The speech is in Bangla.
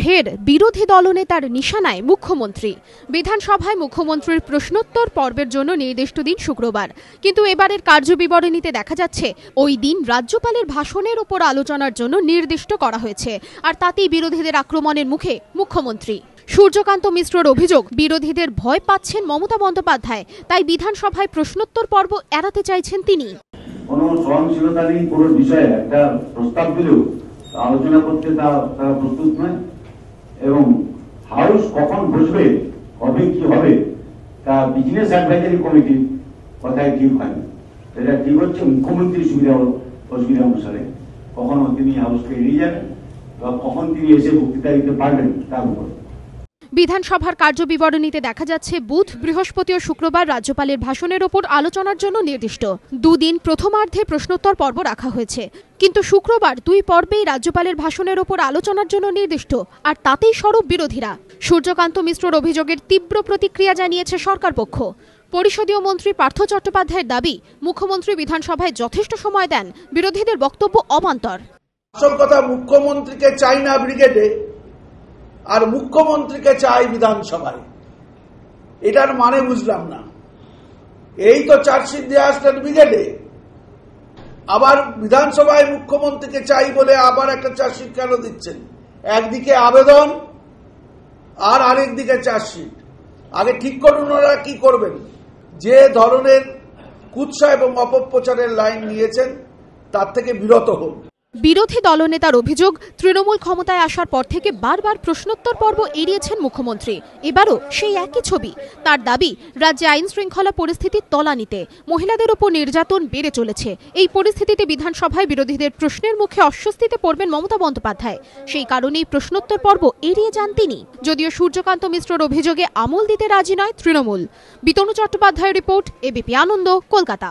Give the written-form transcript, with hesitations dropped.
ফের বিরোধী দলনেতার নিশানায় মুখ্যমন্ত্রী। বিধানসভায় মুখ্যমন্ত্রীর প্রশ্নোত্তর পর্বের জন্য নির্দিষ্ট দিন শুক্রবার, কিন্তু এবারের কার্যবিবরণীতে দেখা যাচ্ছে ওই দিন রাজ্যপালের ভাষণের ওপর আলোচনার জন্য নির্দিষ্ট করা হয়েছে, আর তাতেই বিরোধীদের আক্রমণের মুখে মুখ্যমন্ত্রী। সূর্যকান্ত মিশ্রর অভিযোগ, বিরোধীদের ভয় পাচ্ছেন মমতা বন্দ্যোপাধ্যায়, তাই বিধানসভায় প্রশ্নোত্তর পর্ব এড়াতে চাইছেন তিনি। কোনো সহনশীলতাহীন কোনো বিষয়ে একটা প্রস্তাব দিলেও আলোচনা করতে তারা প্রস্তুত নয়, এবং হাউস কখন বসবে, কবে কি হবে তা বিজনেস অ্যাডভাইজারি কমিটির কথায় ঠিক হয় না। এটা ঠিক হচ্ছে মুখ্যমন্ত্রীর সুবিধা অসুবিধা অনুসারে কখনো তিনি হাউসকে এড়িয়ে যাবেন বা কখন তিনি এসে বক্তৃতা দিতে পারবেন তার উপর। বিধানসভার কার্যবিবরণীতে দেখা যাচ্ছে বুধ, বৃহস্পতি ও শুক্রবার রাজ্যপালের ভাষণের ওপর আলোচনার জন্য নির্দিষ্ট। দুদিন প্রথমার্ধে প্রশ্নোত্তর পর্ব রাখা হয়েছে, কিন্তু শুক্রবার দুই পর্বেই রাজ্যপালের ভাষণের ওপর আলোচনার জন্য নির্দিষ্ট, আর তাতেই সরব বিরোধীরা। সূর্যকান্ত মিশ্রর অভিযোগের তীব্র প্রতিক্রিয়া জানিয়েছে সরকার পক্ষ। পরিষদীয় মন্ত্রী পার্থ চট্টোপাধ্যায়ের দাবি, মুখ্যমন্ত্রী বিধানসভায় যথেষ্ট সময় দেন, বিরোধীদের বক্তব্য অবান্তর। আসল কথা, মুখ্যমন্ত্রীকে চাই না ব্রিগেডে, আর মুখ্যমন্ত্রীকে চাই বিধানসভায়। এটার মানে বুঝলাম না। এই তো চার্জশিট দিয়ে আসলেন ব্রিগেডে, আবার বিধানসভায় মুখ্যমন্ত্রীকে চাই বলে আবার একটা চার্জশিট কেন দিচ্ছেন? একদিকে আবেদন আর আরেকদিকে চার্জশিট। আগে ঠিক করুন ওরা কি করবেন। যে ধরনের কুৎসা এবং অপপ্রচারের লাইন নিয়েছেন তার থেকে বিরত হন। বিরোধী দলনেতার অভিযোগ, তৃণমূল ক্ষমতায় আসার পর থেকে বারবার প্রশ্নোত্তর পর্ব এড়িয়েছেন মুখ্যমন্ত্রী। এবারও সেই একই ছবি। তার দাবি, রাজ্যে আইন শৃঙ্খলা পরিস্থিতির তলানিতে, মহিলাদের উপর নির্যাতন বেড়ে চলেছে। এই পরিস্থিতিতে বিধানসভায় বিরোধীদের প্রশ্নের মুখে অস্বস্তিতে পড়বেন মমতা বন্দ্যোপাধ্যায়। সেই কারণেই প্রশ্নোত্তর পর্ব এড়িয়ে যান তিনি। যদিও সূর্যকান্ত মিশ্রর অভিযোগে আমল দিতে রাজি নয় তৃণমূল। বিতনু চট্টোপাধ্যায়ের রিপোর্ট, এবিপি আনন্দ, কলকাতা।